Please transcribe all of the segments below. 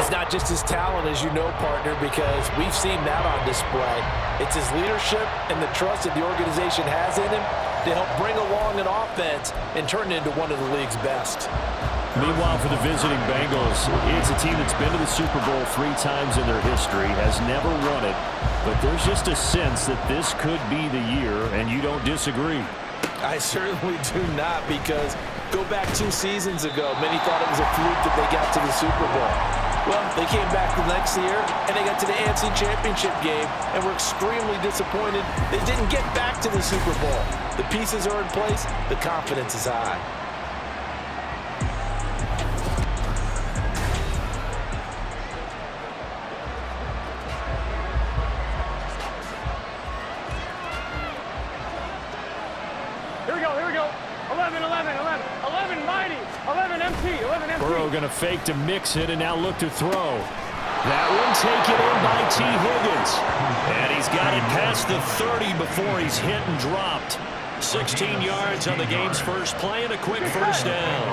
It's not just his talent, as you know, partner, because we've seen that on display. It's his leadership and the trust that the organization has in him to help bring along an offense and turn it into one of the league's best. Meanwhile, for the visiting Bengals, it's a team that's been to the Super Bowl 3 times in their history, has never won it, but there's just a sense that this could be the year, and you don't disagree. I certainly do not, because go back 2 seasons ago, many thought it was a fluke that they got to the Super Bowl. Well, they came back the next year, and they got to the AFC Championship game, and were extremely disappointed they didn't get back to the Super Bowl. The pieces are in place. The confidence is high. Here we go. 11, 11, 11, 11 mighty, 11 MT, 11 MT. Burrow going to fake to mix it and now look to throw. That one taken in by T. Higgins. And he's got it past the 30 before he's hit and dropped. 16 yards on the game's first play and a quick first down.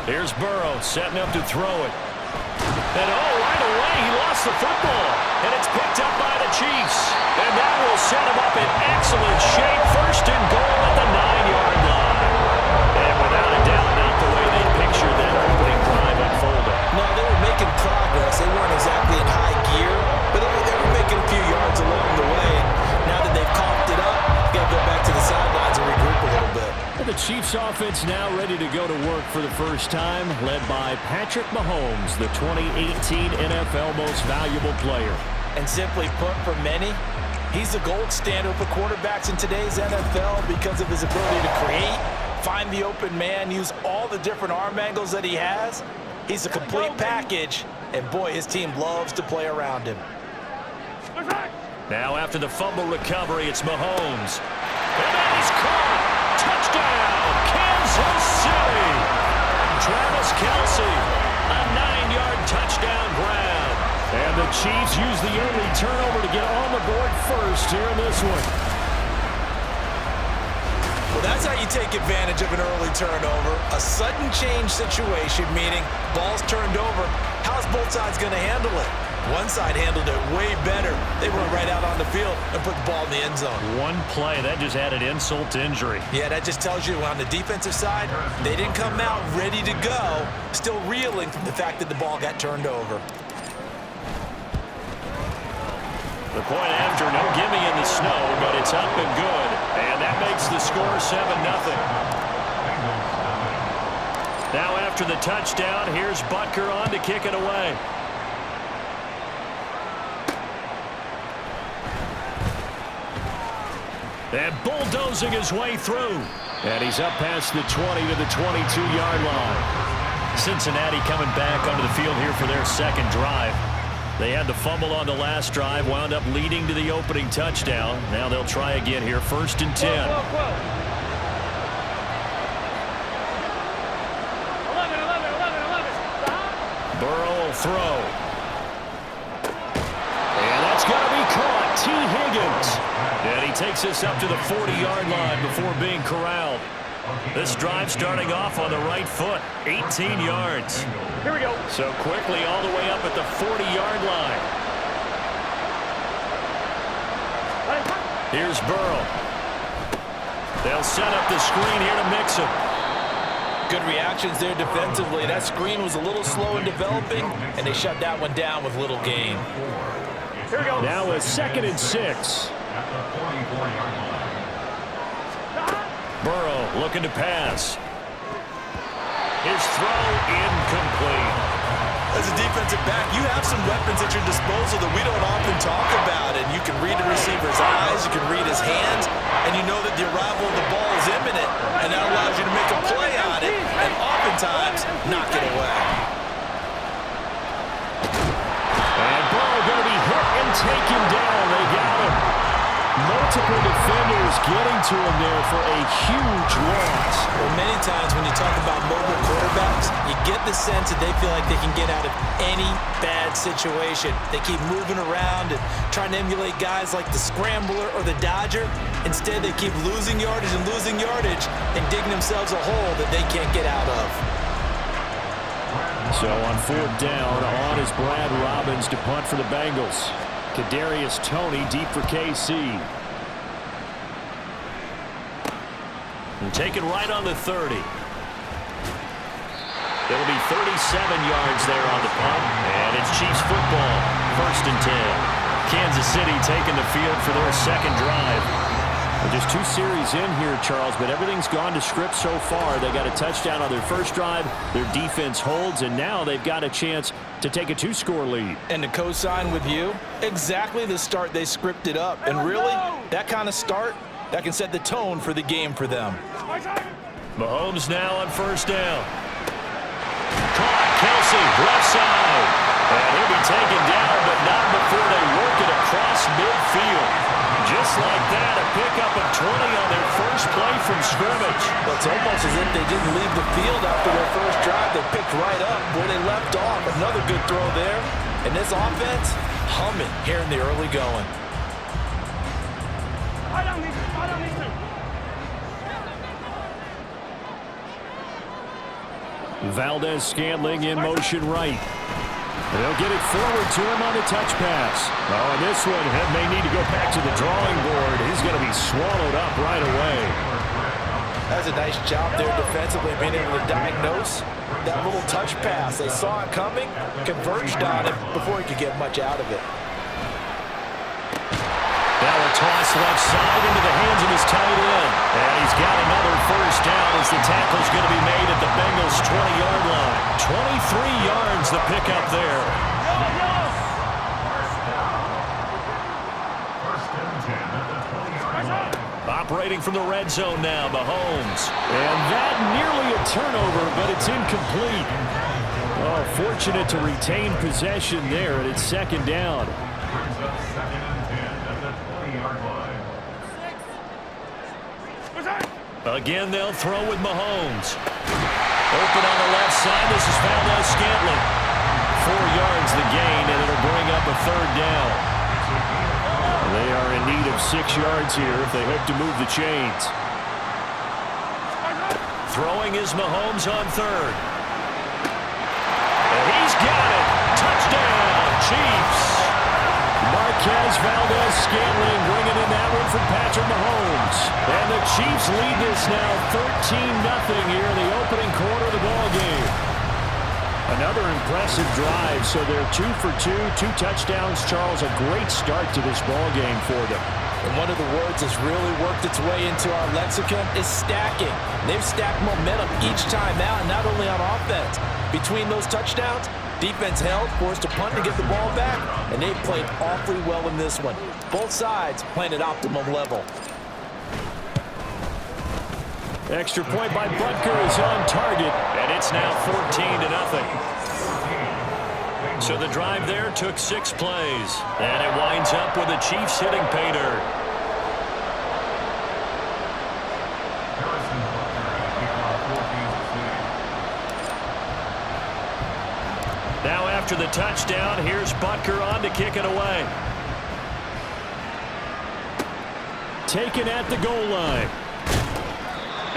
Here's Burrow setting up to throw it. And right away he lost the football. And it's picked up by the Chiefs. And that will set him up in excellent shape. First and goal at the 9-yard line. And without a doubt, not the way they pictured that opening drive unfolding. No, they were making progress. They weren't exactly in high gear, but they were making a few yards along the way. And now that they've coughed it up, they've got to go back to the sidelines and regroup a little bit. The Chiefs offense now ready to go to work for the first time, led by Patrick Mahomes, the 2018 NFL Most Valuable Player. And simply put, for many, he's the gold standard for quarterbacks in today's NFL because of his ability to create, find the open man, use all the different arm angles that he has. He's a complete package, and boy, his team loves to play around him. Now after the fumble recovery, it's Mahomes. And that is caught. Touchdown, Kansas City. Travis Kelce, a 9-yard touchdown grab. And the Chiefs use the early turnover to get on the board first here in this one. Well, that's how you take advantage of an early turnover. A sudden change situation, meaning ball's turned over. How's both sides going to handle it? One side handled it way better. They went right out on the field and put the ball in the end zone. One play, that just added insult to injury. Yeah, that just tells you on the defensive side, they didn't come out ready to go, still reeling from the fact that the ball got turned over. The point after, no gimme in the snow, but it's up and good. And that makes the score 7-0. Now after the touchdown, here's Butker on to kick it away. And bulldozing his way through. And he's up past the 20 to the 22-yard line. Cincinnati coming back onto the field here for their second drive. They had the fumble on the last drive, wound up leading to the opening touchdown. Now they'll try again here, 1st and 10. 11, 11, 11, 11. Burrow will throw. And that's going to be caught. T. Higgins. And he takes us up to the 40-yard line before being corralled. This drive starting off on the right foot, 18 yards. Here we go. So quickly all the way up at the 40-yard line. Here's Burrow. They'll set up the screen here to mix him. Good reactions there defensively. That screen was a little slow in developing, and they shut that one down with little gain. Here we go. Now a 2nd and 6. Burrow looking to pass. His throw incomplete. As a defensive back, you have some weapons at your disposal that we don't often talk about. And you can read the receiver's eyes, you can read his hands, and you know that the arrival of the ball is imminent. And that allows you to make a play on it, and oftentimes knock it away. And Burrow going to be hit and taken down. They got him. Multiple defenders getting to him there for a huge loss. Well, many times when you talk about mobile quarterbacks, you get the sense that they feel like they can get out of any bad situation. They keep moving around and trying to emulate guys like the Scrambler or the Dodger. Instead, they keep losing yardage and digging themselves a hole that they can't get out of. So on fourth down, on is Brad Robbins to punt for the Bengals. Kadarius Toney deep for KC. And take it right on the 30. It'll be 37 yards there on the punt. And it's Chiefs football. 1st and 10. Kansas City taking the field for their second drive. Just 2 series in here, Charles, but everything's gone to script so far. They got a touchdown on their first drive. Their defense holds, and now they've got a chance to take a 2-score lead. And to co-sign with you, exactly the start they scripted up. And really, that kind of start, that can set the tone for the game for them. Mahomes now on 1st down. Caught, Kelsey, left side. And he'll be taken down, but not before they work it across midfield. Just like that, a pickup of 20 on their first play from scrimmage. Well, it's almost as if they didn't leave the field after their first drive. They picked right up where they left off. Another good throw there. And this offense, humming here in the early going. Valdez-Scantling in motion right. They'll get it forward to him on the touch pass. Oh, and this one may need to go back to the drawing board. He's going to be swallowed up right away. That's a nice job there defensively, being able to diagnose that little touch pass. They saw it coming, converged on it before he could get much out of it. Now a toss left side into the hands of his tight end. And he's got another first down as the tackle's going to be made at the Bengals' 20-yard line. 23 yards the pickup there. Operating from the red zone now, Mahomes. And that nearly a turnover, but it's incomplete. Oh, fortunate to retain possession there, and it's 2nd down. Again, they'll throw with Mahomes. Open on the left side. This is Valdez-Scantling. 4 yards the gain, and it'll bring up a 3rd down. They are in need of 6 yards here if they hope to move the chains. Throwing is Mahomes on 3rd. And he's got it. Touchdown, Chiefs. Marquez Valdez-Scantling bringing in that one from Patrick Mahomes. And the Chiefs lead this now 13-0 here in the opening quarter of the ball game. Another impressive drive, so they're 2 for 2, 2 touchdowns. Charles, a great start to this ball game for them. And one of the words that's really worked its way into our lexicon is stacking. They've stacked momentum each time out, not only on offense. Between those touchdowns, defense held, forced to punt to get the ball back, and they've played awfully well in this one. Both sides playing at optimum level. Extra point by Butker is on target, and it's now 14-0. So the drive there took 6 plays, and it winds up with the Chiefs hitting pay dirt. Now after the touchdown, here's Butker on to kick it away. Taken at the goal line.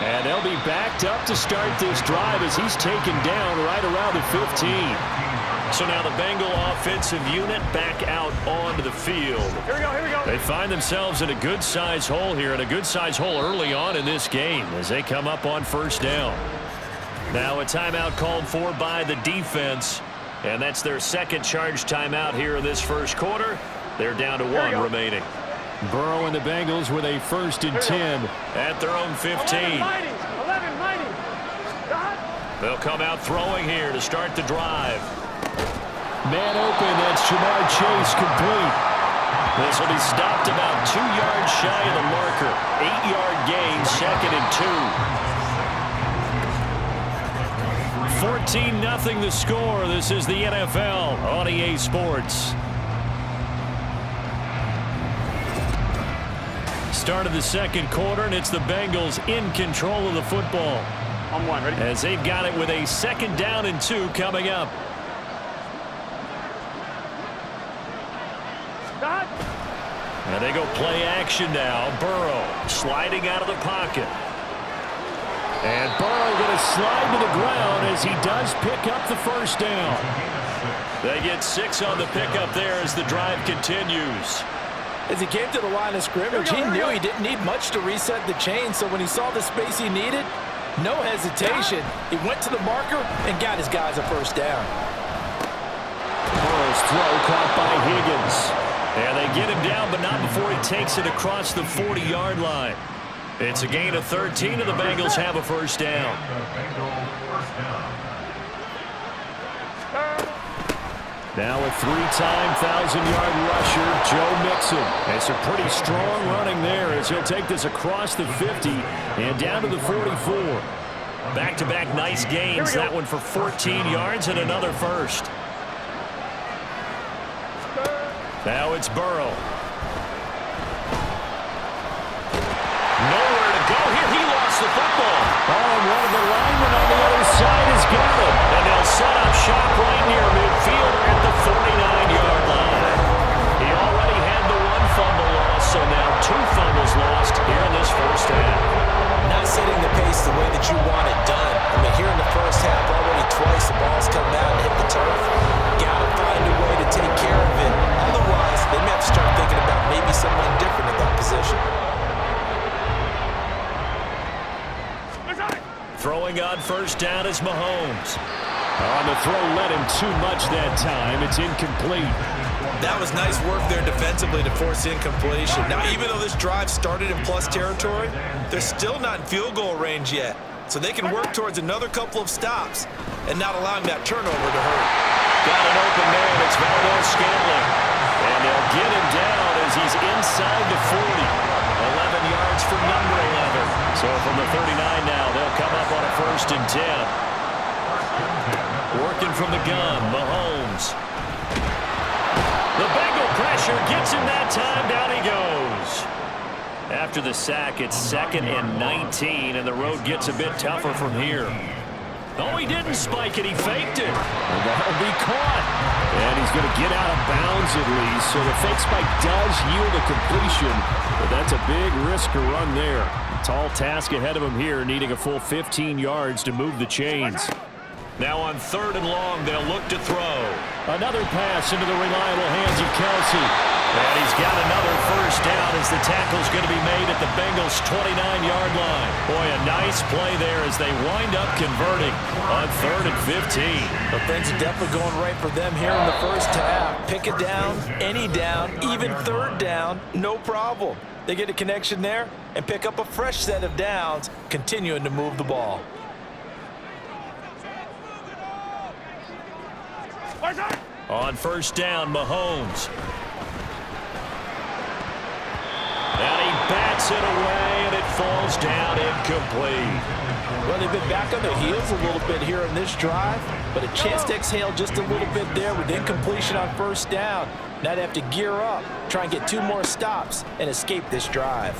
And they'll be backed up to start this drive as he's taken down right around the 15. So now the Bengal offensive unit back out onto the field. Here we go, here we go. They find themselves in a good-sized hole here, and a good-sized hole early on in this game as they come up on 1st down. Now a timeout called for by the defense, and that's their 2nd charge timeout here in this 1st quarter. They're down to 1 remaining. Burrow and the Bengals with a 1st and 10 at their own 15. 11, mighty. They'll come out throwing here to start the drive. Man open, that's Jamar Chase complete. This will be stopped about 2 yards shy of the marker. 8-yard gain, 2nd and 2. 14-0 the score. This is the NFL on EA Sports. Start of the 2nd quarter, and it's the Bengals in control of the football. On one, ready? As they've got it with a 2nd down and 2 coming up. Stop. And they go play action now. Burrow sliding out of the pocket. And Burrow going to slide to the ground as he does pick up the 1st down. They get 6 on the pickup there as the drive continues. As he came to the line of scrimmage, he knew he didn't need much to reset the chain, so when he saw the space he needed, no hesitation. He went to the marker and got his guys a 1st down. Burrow's throw caught by Higgins. And they get him down, but not before he takes it across the 40-yard line. It's a gain of 13, and the Bengals have a 1st down. Now a 3-time 1,000-yard rusher, Joe Mixon. It's a pretty strong running there as he'll take this across the 50 and down to the 44. Back-to-back nice gains. That one for 14 yards and another 1st. Now it's Burrow. Nowhere to go here. He lost the football. Oh, and one of the linemen on the other side has got it. And they'll set up shop right near midfield at the 49-yard line. He already had the 1 fumble loss, so now 2 fumbles lost here in this 1st half. Not setting the pace the way that you want it done. I mean, here in the 1st half, already twice the ball's come out and hit the turf. Got to find a way to take care of it. Otherwise, they may have to start thinking about maybe someone different in that position. Throwing on 1st down is Mahomes. On the throw, led him too much that time. It's incomplete. That was nice work there defensively to force incompletion. Now, even though this drive started in plus territory, they're still not in field goal range yet. So they can work towards another couple of stops and not allowing that turnover to hurt. Got an open man. It's Valdes-Scantling. And they'll get him down as he's inside the 40. 11 yards for number 11. So from the 39 now, they'll come up on a 1st and 10. Working from the gun, Mahomes. The Bengal pressure gets him that time. Down he goes. After the sack, it's 2nd and 19, and the road gets a bit tougher from here. Oh, he didn't spike it. He faked it. And that'll be caught. And he's going to get out of bounds at least. So the fake spike does yield a completion, but that's a big risk to run there. Tall task ahead of him here, needing a full 15 yards to move the chains. Now on 3rd and long, they'll look to throw. Another pass into the reliable hands of Kelsey. And he's got another 1st down as the tackle's going to be made at the Bengals' 29-yard line. Boy, a nice play there as they wind up converting on 3rd and 15. But things are definitely going right for them here in the 1st half. Pick it down, any down, even 3rd down, no problem. They get a connection there and pick up a fresh set of downs, continuing to move the ball. On 1st down, Mahomes. And he bats it away, and it falls down incomplete. Well, they've been back on their heels a little bit here in this drive, but a chance to exhale just a little bit there with incompletion on 1st down. Now they have to gear up, try and get 2 more stops, and escape this drive.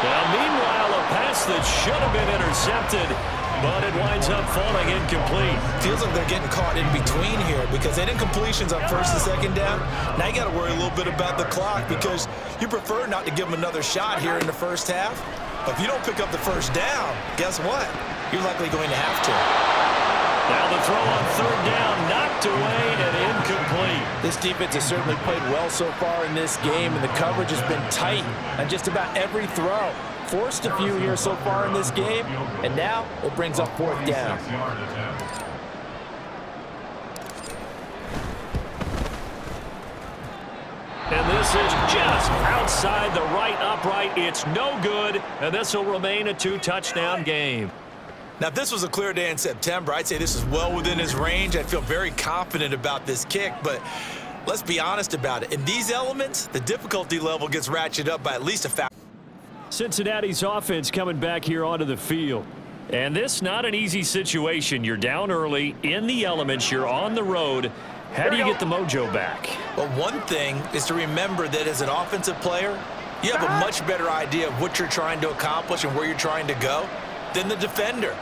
Now, meanwhile, a pass that should have been intercepted, but it winds up falling incomplete. Feels like they're getting caught in between here because they had incompletions on 1st and 2nd down. Now you got to worry a little bit about the clock because you prefer not to give them another shot here in the 1st half. But if you don't pick up the 1st down, guess what? You're likely going to have to. Now the throw on 3rd down, knocked away and incomplete. This defense has certainly played well so far in this game, and the coverage has been tight on just about every throw. Forced a few here so far in this game, and now it brings up 4th down. And this is just outside the right upright. It's no good, and this will remain a 2-touchdown game. Now, if this was a clear day in September, I'd say this is well within his range. I'd feel very confident about this kick, but let's be honest about it. In these elements, the difficulty level gets ratcheted up by at least a factor. Cincinnati's offense coming back here onto the field. And this not an easy situation. You're down early, in the elements, you're on the road. How do you get the mojo back? Well, one thing is to remember that as an offensive player, you have a much better idea of what you're trying to accomplish and where you're trying to go. than the defender.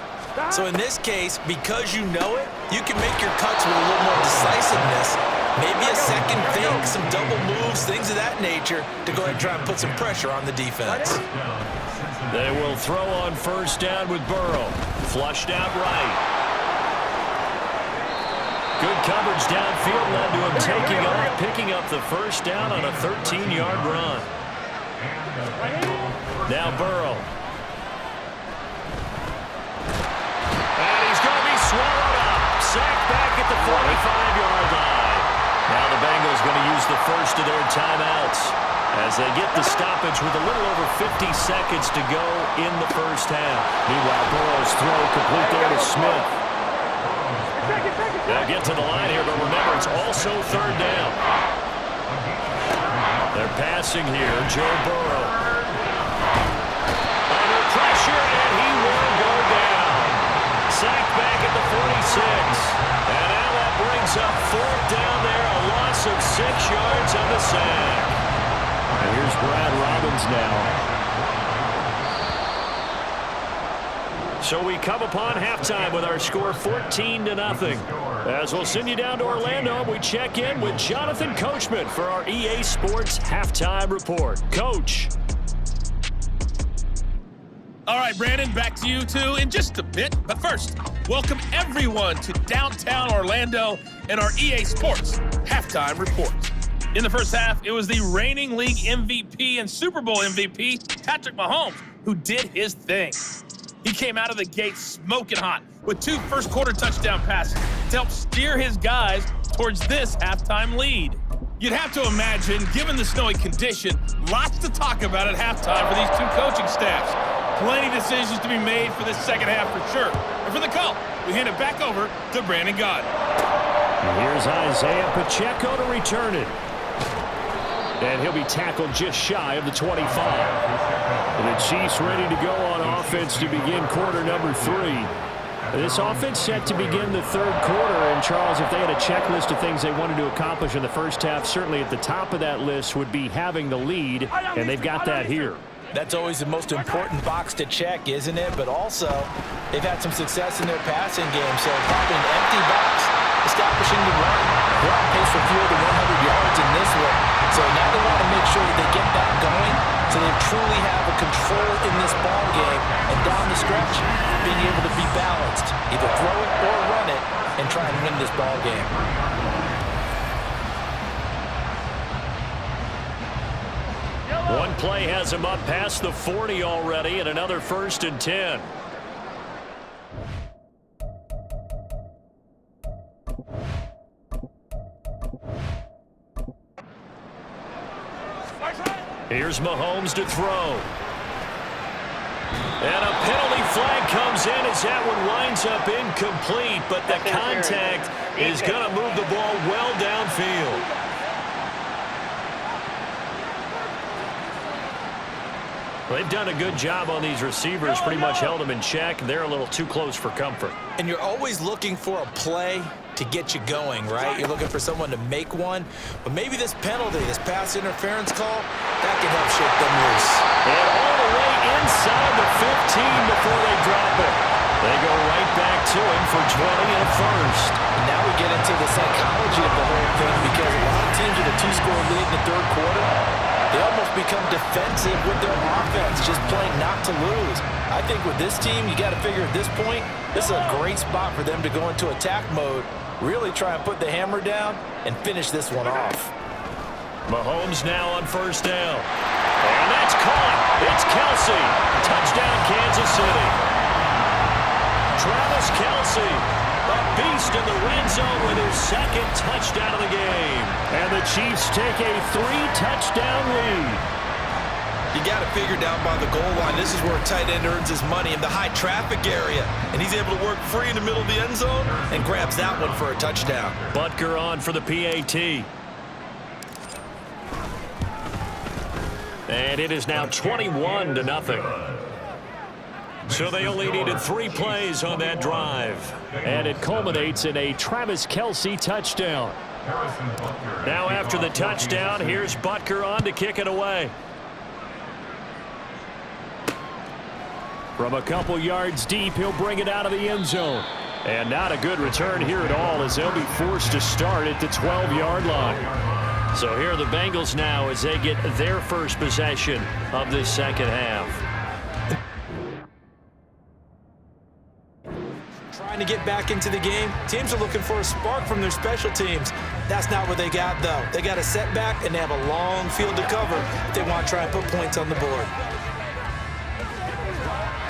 So in this case, because you know it, you can make your cuts with a little more decisiveness. Maybe a second fake, some double moves, things of that nature to go ahead and try and put some pressure on the defense. They will throw on first down with Burrow. Flushed out right. Good coverage downfield led to him taking off, picking up the first down on a 13-yard run. Now Burrow. And he's going to be swallowed up. Sacked back at the 45-yard line. Now the Bengals going to use the first of their timeouts as they get the stoppage with a little over 50 seconds to go in the first half. Meanwhile, Burrow's throw complete there to Smith. They'll get to the line here, but remember, it's also third down. They're passing here, Joe Burrow. Under pressure, and he will go down. Sacked back at the 46. And now that brings up fourth down there, a loss of 6 yards on the sack. And here's Brad Robbins now. So we come upon halftime with our score 14-0. As we'll send you down to Orlando, we check in with Jonathan Coachman for our EA Sports Halftime Report. Coach. All right, Brandon, back to you two in just a bit. But first, welcome everyone to downtown Orlando and our EA Sports Halftime Report. In the first half, it was the reigning league MVP and Super Bowl MVP, Patrick Mahomes, who did his thing. He came out of the gate smoking hot with 2 first-quarter touchdown passes to help steer his guys towards this halftime lead. You'd have to imagine, given the snowy condition, lots to talk about at halftime for these 2 coaching staffs. Plenty of decisions to be made for this second half for sure. And for the call, we hand it back over to Brandon Gaudin. Here's Isaiah Pacheco to return it. And he'll be tackled just shy of the 25. And the Chiefs ready to go on offense to begin quarter number 3. This offense set to begin the third quarter. And, Charles, if they had a checklist of things they wanted to accomplish in the first half, certainly at the top of that list would be having the lead, and they've got that here. That's always the most important box to check, isn't it? But also, they've had some success in their passing game, so probably an empty box, establishing the run. They're on pace for fewer than 100 yards in this one. So now they want to make sure that they get that going so they truly have a control in this ball game. And down the stretch, being able to be balanced, either throw it or run it, and try and win this ball game. One play has him up past the 40 already, and another 1st and 10. Here's Mahomes to throw. And a penalty flag comes in as that one winds up incomplete, but the contact is going to move the ball well downfield. They've done a good job on these receivers, pretty much held them in check. They're a little too close for comfort. And you're always looking for a play to get you going, right? You're looking for someone to make one. But maybe this penalty, this pass interference call, that can help shake them loose. And all the way inside the 15 before they drop it. They go right back to him for 20 and a first. And now we get into the psychology of the whole thing, because a lot of teams with a 2-score lead in the third quarter, they almost become defensive with their offense, just playing not to lose. I think with this team, you got to figure at this point, this is a great spot for them to go into attack mode, really try and put the hammer down and finish this one off. Mahomes now on first down. And that's caught. It's Kelsey. Touchdown, Kansas City. Travis Kelsey, a beast in the red zone with his 2nd touchdown of the game. And the Chiefs take a 3-touchdown lead. You got to figure down by the goal line, this is where a tight end earns his money, in the high traffic area. And he's able to work free in the middle of the end zone and grabs that one for a touchdown. Butker on for the PAT. And it is now 21-0. So they only needed 3 plays on that drive. And it culminates in a Travis Kelsey touchdown. Now after the touchdown, here's Butker on to kick it away. From a couple yards deep, he'll bring it out of the end zone. And not a good return here at all, as they'll be forced to start at the 12-yard line. So here are the Bengals now as they get their first possession of this second half. Trying to get back into the game. Teams are looking for a spark from their special teams. That's not what they got, though. They got a setback, and they have a long field to cover if they want to try and put points on the board.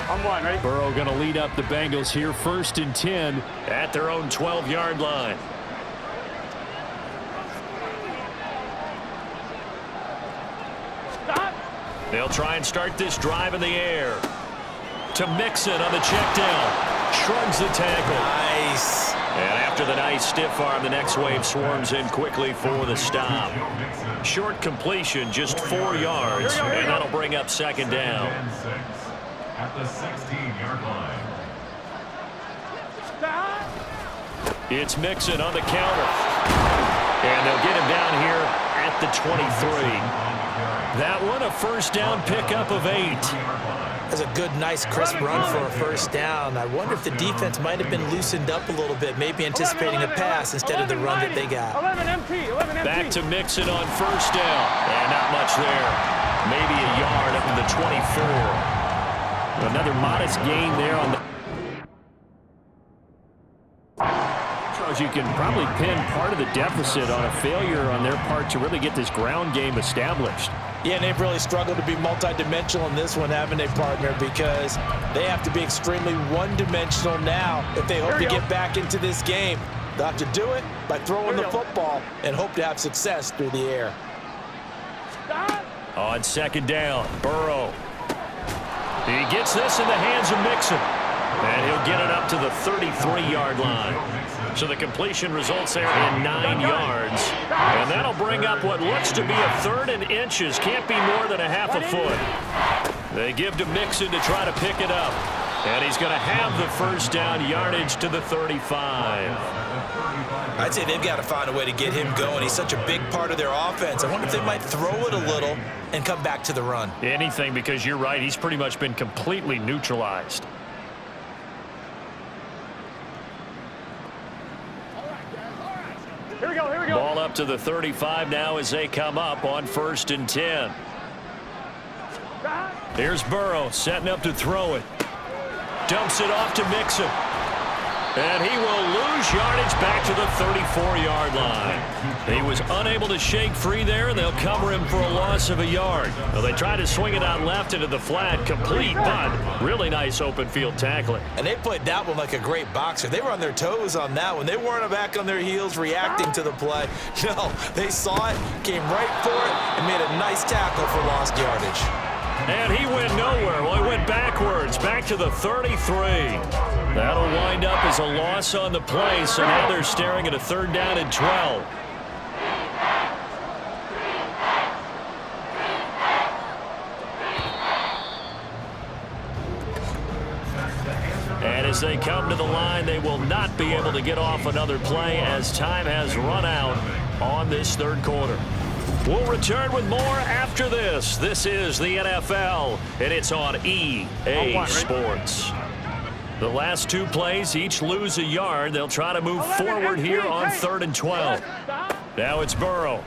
On one, ready? Burrow going to lead up the Bengals here, 1st and 10 at their own 12-yard line. Stop. They'll try and start this drive in the air. To Mixon on the check down. Shrugs the tackle. Nice. And after the nice stiff arm, the next wave swarms in quickly for the stop. Short completion, just 4 yards, and that'll bring up second down. At the 16-yard line. Stop. It's Mixon on the counter. And they'll get him down here at the 23. That one, a first down pickup of 8. That's a good, nice, crisp run for a first down. I wonder if the defense might have been loosened up a little bit, maybe anticipating a pass instead of the run that they got. 11 MT, 11 MT. Back to Mixon on first down. And not much there. Maybe a yard up to the 24. Another modest gain there on the... You can probably pin part of the deficit on a failure on their part to really get this ground game established. Yeah, and they've really struggled to be multidimensional in this one, haven't they, partner? Because they have to be extremely one-dimensional now if they hope to get back into this game. They'll have to do it by throwing the football and hope to have success through the air. Stop. On second down, Burrow. He gets this in the hands of Mixon. And he'll get it up to the 33-yard line. So the completion results there in 9 yards. And that'll bring up what looks to be a 3rd and inches. Can't be more than a half a foot. They give to Mixon to try to pick it up. And he's going to have the first down, yardage to the 35. I'd say they've got to find a way to get him going. He's such a big part of their offense. I wonder if they might throw it a little and come back to the run. Anything, because you're right. He's pretty much been completely neutralized. Here we go, here we go. Ball up to the 35 now as they come up on 1st and 10. Stop. Here's Burrow setting up to throw it. Dumps it off to Mixon. And he will lose yardage back to the 34-yard line. He was unable to shake free there, and they'll cover him for a loss of a yard. Well, they try to swing it out left into the flat, complete, but really nice open field tackling. And they played that one like a great boxer. They were on their toes on that one. They weren't back on their heels reacting to the play. No, they saw it, came right for it, and made a nice tackle for lost yardage. And he went nowhere. Well, he went backwards, back to the 33. That'll wind up as a loss on the play, so now they're staring at a 3rd down and 12. And as they come to the line, they will not be able to get off another play as time has run out on this 3rd quarter. We'll return with more after this. This is the NFL, and it's on EA Sports. The last 2 plays, each lose a yard. They'll try to move forward here on 3rd and 12. Now it's Burrow.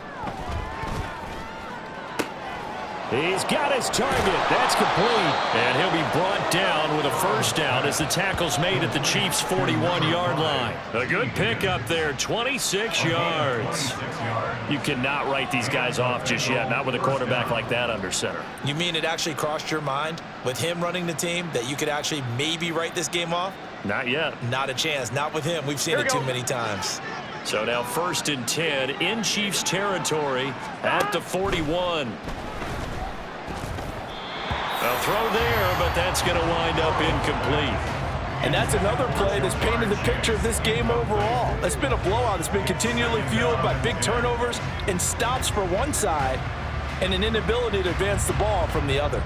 He's got his target. That's complete. And he'll be brought down with a first down as the tackle's made at the Chiefs' 41-yard line. A good pickup there, 26 yards. You cannot write these guys off just yet, not with a quarterback like that under center. You mean it actually crossed your mind with him running the team that you could actually maybe write this game off? Not yet. Not a chance. Not with him. We've seen it too many times. So now 1st and 10 in Chiefs territory at the 41. A throw there, but that's going to wind up incomplete. And that's another play that's painted the picture of this game overall. It's been a blowout. It's been continually fueled by big turnovers and stops for one side and an inability to advance the ball from the other.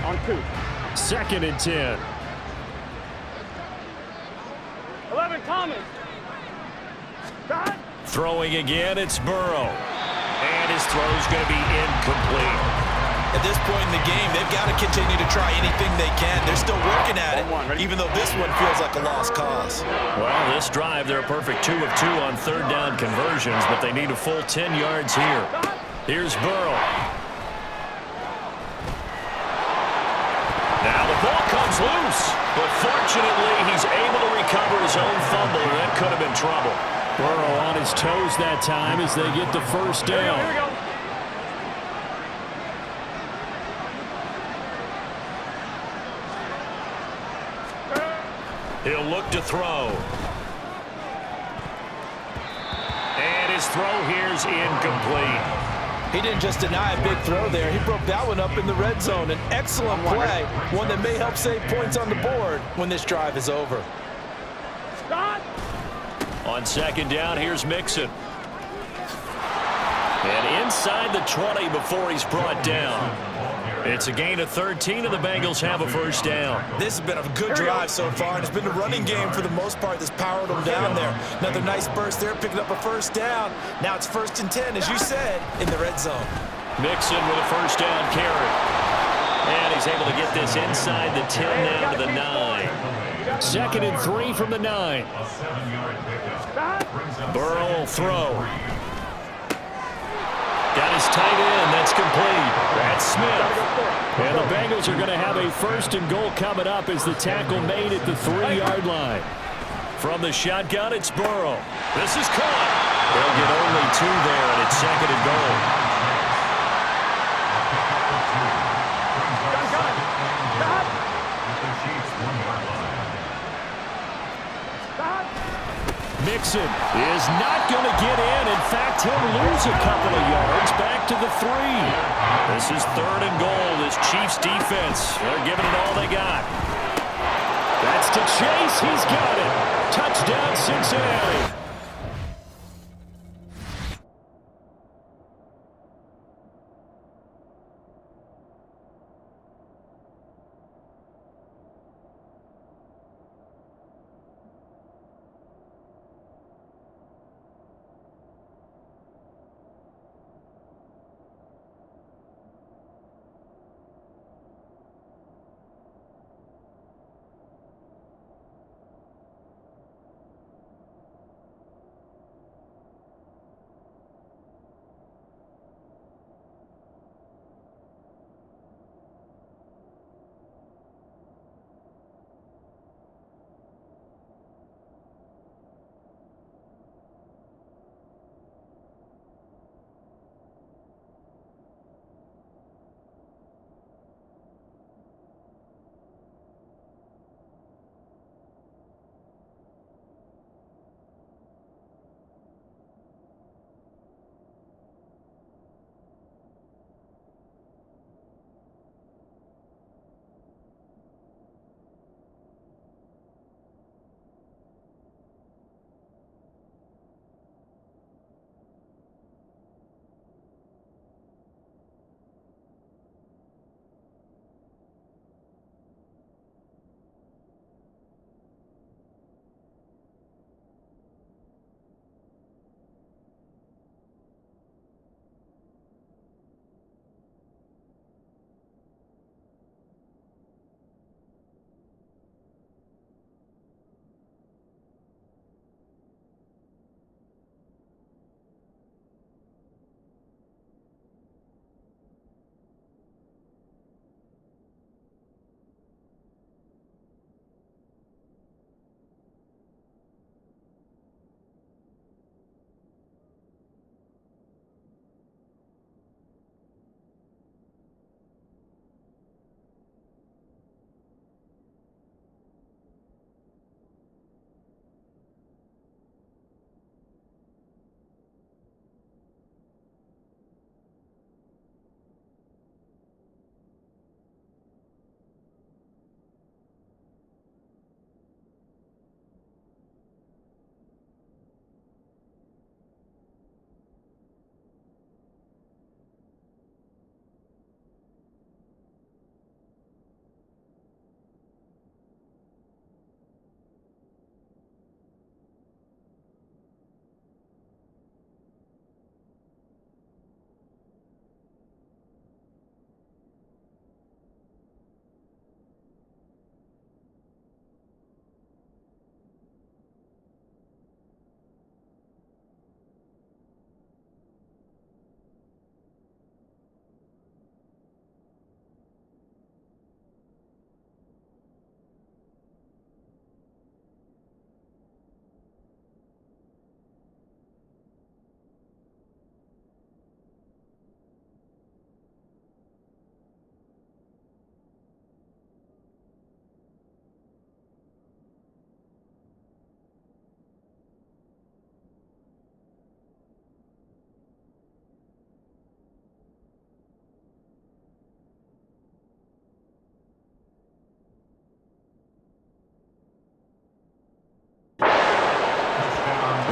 On 2. 2nd and 10. 11 Thomas. Throwing again, it's Burrow. And his throw's going to be incomplete. At this point in the game, they've got to continue to try anything they can. They're still working at it, even though this one feels like a lost cause. Well, this drive, they're a perfect 2 of 2 on third down conversions, but they need a full 10 yards here. Here's Burrow. Now the ball comes loose, but fortunately he's able to recover his own fumble, or that could have been trouble. Burrow on his toes that time as they get the first down. Here we go. He'll look to throw. And his throw here's incomplete. He didn't just deny a big throw there. He broke that one up in the red zone. An excellent play, one that may help save points on the board when this drive is over. Stop. On second down, here's Mixon. And inside the 20 before he's brought down. It's a gain of 13, and the Bengals have a first down. This has been a good drive so far, and it's been the running game for the most part that's powered them down there. Another nice burst there, picking up a first down. Now it's 1st and 10, as you said, in the red zone. Mixon with a first down carry. And he's able to get this inside the 10 down to the 9. 2nd and 3 from the 9. A 7-yard pickup. Burrow will throw. Got his tight end. That's complete. That's Smith. And the Bengals are going to have a 1st and goal coming up as the tackle made at the 3-yard line. From the shotgun, it's Burrow. This is caught. They'll get only 2 there, and it's 2nd and goal. Mixon is not going to get in. In fact, he'll lose a couple of yards back to the 3. This is 3rd and goal. This Chiefs defense, they're giving it all they got. That's to Chase. He's got it. Touchdown, Cincinnati.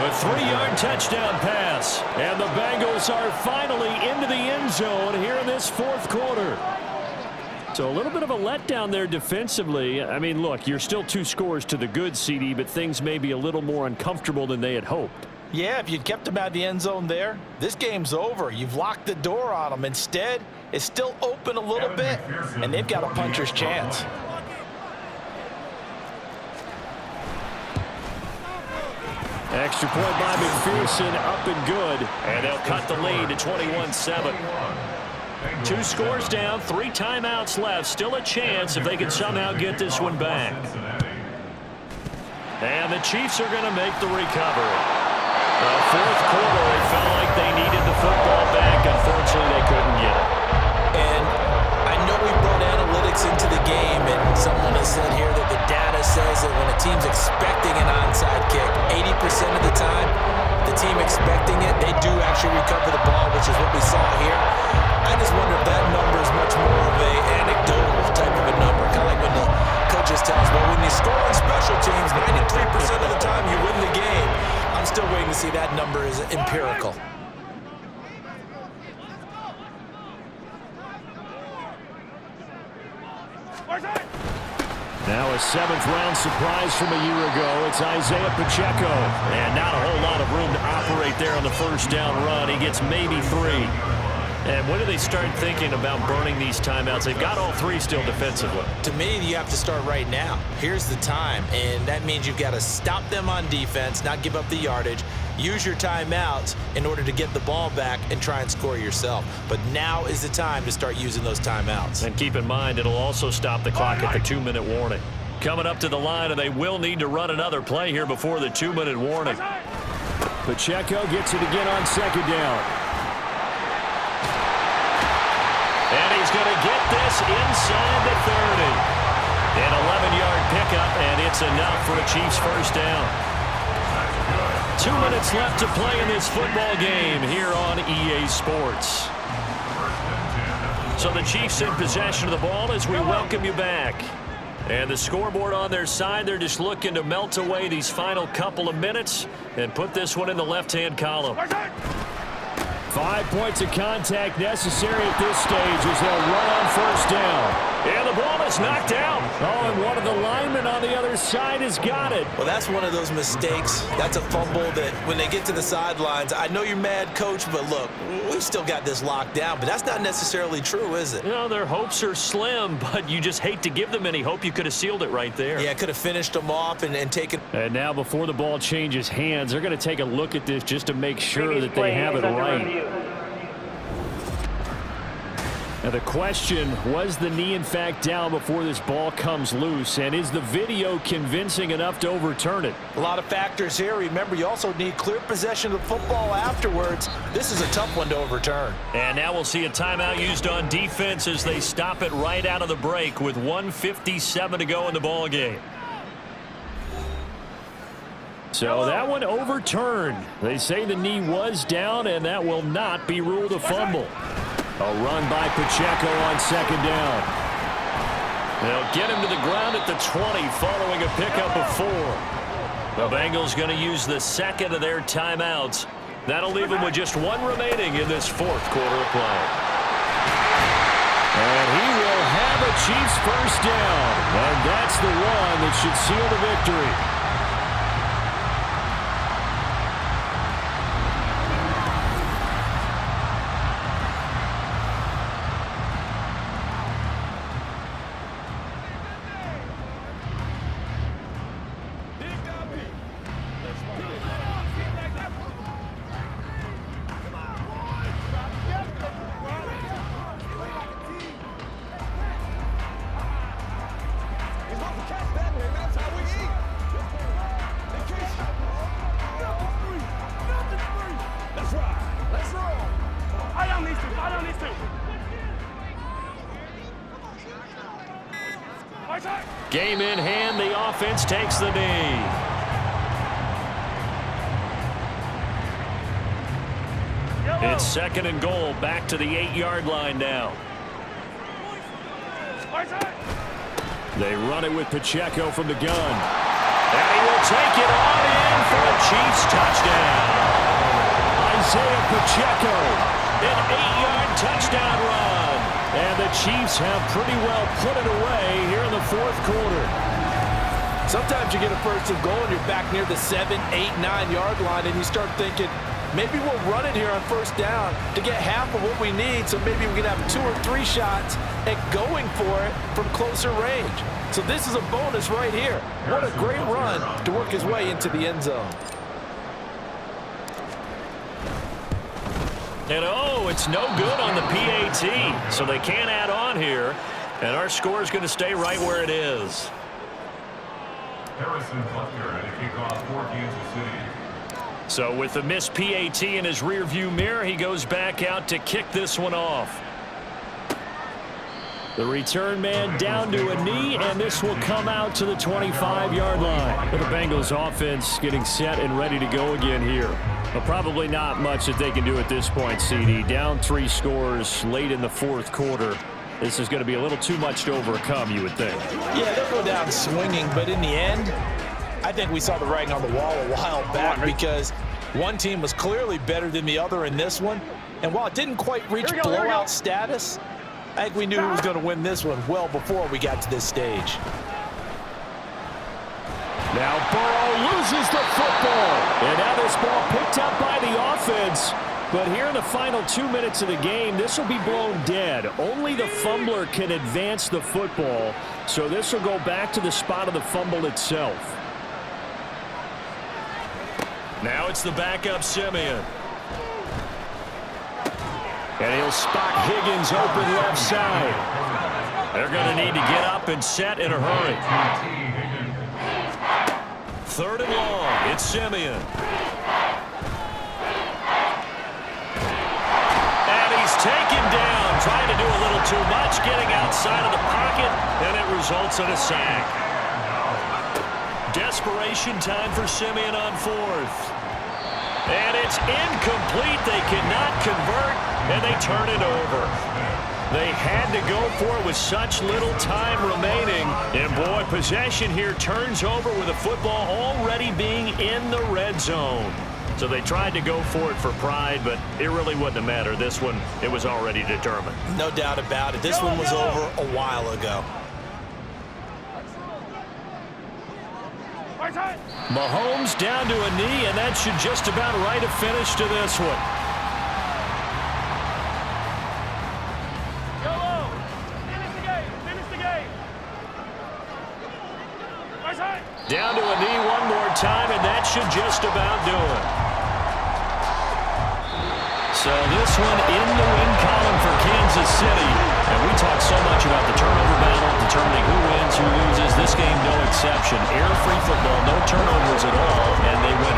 A 3-yard touchdown pass. And the Bengals are finally into the end zone here in this fourth quarter. So a little bit of a letdown there defensively. I mean, look, you're still 2 scores to the good, CD, but things may be a little more uncomfortable than they had hoped. Yeah, if you'd kept them out of the end zone there, this game's over. You've locked the door on them. Instead, it's still open a little bit, and they've got a puncher's chance. Extra point by McPherson, up and good. And they'll cut the lead to 21-7. 2 scores down, 3 timeouts left. Still a chance if they can somehow get this one back. And the Chiefs are going to make the recovery. The fourth quarter, they felt like they needed the football back. Unfortunately, they couldn't get it. And I know we brought analytics into the game, and someone has said here that the data says that when a team's expecting an onside kick, 80% of the time, the team expecting it, they do actually recover the ball, which is what we saw here. I just wonder if that number is much more of a anecdotal type of a number, kind of like when the coaches tell us, well, when you score on special teams, 93% of the time you win the game. I'm still waiting to see that number is empirical. Now a 7th-round surprise from a year ago. It's Isaiah Pacheco. And not a whole lot of room to operate there on the first down run. He gets maybe 3. And when do they start thinking about burning these timeouts? They've got all 3 still defensively. To me, you have to start right now. Here's the time, and that means you've got to stop them on defense, not give up the yardage, use your timeouts in order to get the ball back and try and score yourself. But now is the time to start using those timeouts. And keep in mind, it'll also stop the clock at the 2-minute warning. Coming up to the line, and they will need to run another play here before the 2-minute warning. Pacheco gets it again on 2nd down. And he's going to get this inside the 30. An 11-yard pickup, and it's enough for a Chiefs first down. 2 minutes left to play in this football game here on EA Sports. So the Chiefs in possession of the ball as we welcome you back. And the scoreboard on their side, they're just looking to melt away these final couple of minutes and put this one in the left-hand column. 5 points of contact necessary at this stage as they'll run on first down. And the ball is knocked out. Oh, and one of the linemen on the other side has got it. Well, that's one of those mistakes. That's a fumble that when they get to the sidelines, I know you're mad, Coach, but look, we've still got this locked down. But that's not necessarily true, is it? You know, their hopes are slim, but you just hate to give them any hope. You could have sealed it right there. Yeah, could have finished them off and taken. And now before the ball changes hands, they're going to take a look at this just to make sure that they have it right. Now the question, was the knee in fact down before this ball comes loose? And is the video convincing enough to overturn it? A lot of factors here. Remember, you also need clear possession of the football afterwards. This is a tough one to overturn. And now we'll see a timeout used on defense as they stop it right out of the break with 1:57 to go in the ball game. So that one overturned. They say the knee was down, and that will not be ruled a fumble. A run by Pacheco on second down. They'll get him to the ground at the 20 following a pickup of 4. The Bengals going to use the second of their timeouts. That'll leave them with just 1 remaining in this fourth quarter of play. And he will have a Chiefs first down. And that's the one that should seal the victory. Game in hand, the offense takes the knee. It's 2nd and goal, back to the 8-yard line now. They run it with Pacheco from the gun. And he will take it on in for a Chiefs touchdown. Isaiah Pacheco. An 8-yard touchdown run. And the Chiefs have pretty well put it away here in the fourth quarter. Sometimes you get a first and goal and you're back near the 7, 8, 9-yard line and you start thinking, maybe we'll run it here on first down to get half of what we need, so maybe we can have 2 or 3 shots at going for it from closer range. So this is a bonus right here. What a great run to work his way into the end zone. And it's no good on the PAT, so they can't add on here, and our score is going to stay right where it is. Harrison Butker at a kickoff for Kansas City. So with the missed PAT in his rearview mirror, he goes back out to kick this one off. The return man down to a knee, and this will come out to the 25-yard line. The Bengals offense getting set and ready to go again here. But probably not much that they can do at this point, CD. Down 3 scores late in the fourth quarter. This is going to be a little too much to overcome, you would think. Yeah, they'll go down swinging, but in the end, I think we saw the writing on the wall a while back because one team was clearly better than the other in this one. And while it didn't quite reach blowout status, I think we knew who was going to win this one well before we got to this stage. Now Burrow loses the football. And now this ball picked up by the offense. But here in the final 2 minutes of the game, this will be blown dead. Only the fumbler can advance the football. So this will go back to the spot of the fumble itself. Now it's the backup Simeon. And he'll spot Higgins open left side. They're going to need to get up and set in a hurry. 3rd and long. It's Simeon. And he's taken down, trying to do a little too much, getting outside of the pocket, and it results in a sack. Desperation time for Simeon on 4th. And it's incomplete. They cannot convert, and they turn it over. They had to go for it with such little time remaining. And, boy, possession here turns over with the football already being in the red zone. So they tried to go for it for pride, but it really wouldn't have mattered. This one, it was already determined. No doubt about it. This one was over a while ago. Mahomes down to a knee, and that should just about write a finish to this one. Down to a knee one more time, and that should just about do it. So this one in the win column for Kansas City. And we talk so much about the turnover battle, determining who wins, who loses. This game, no exception. Air-free football, no turnovers at all, and they win it.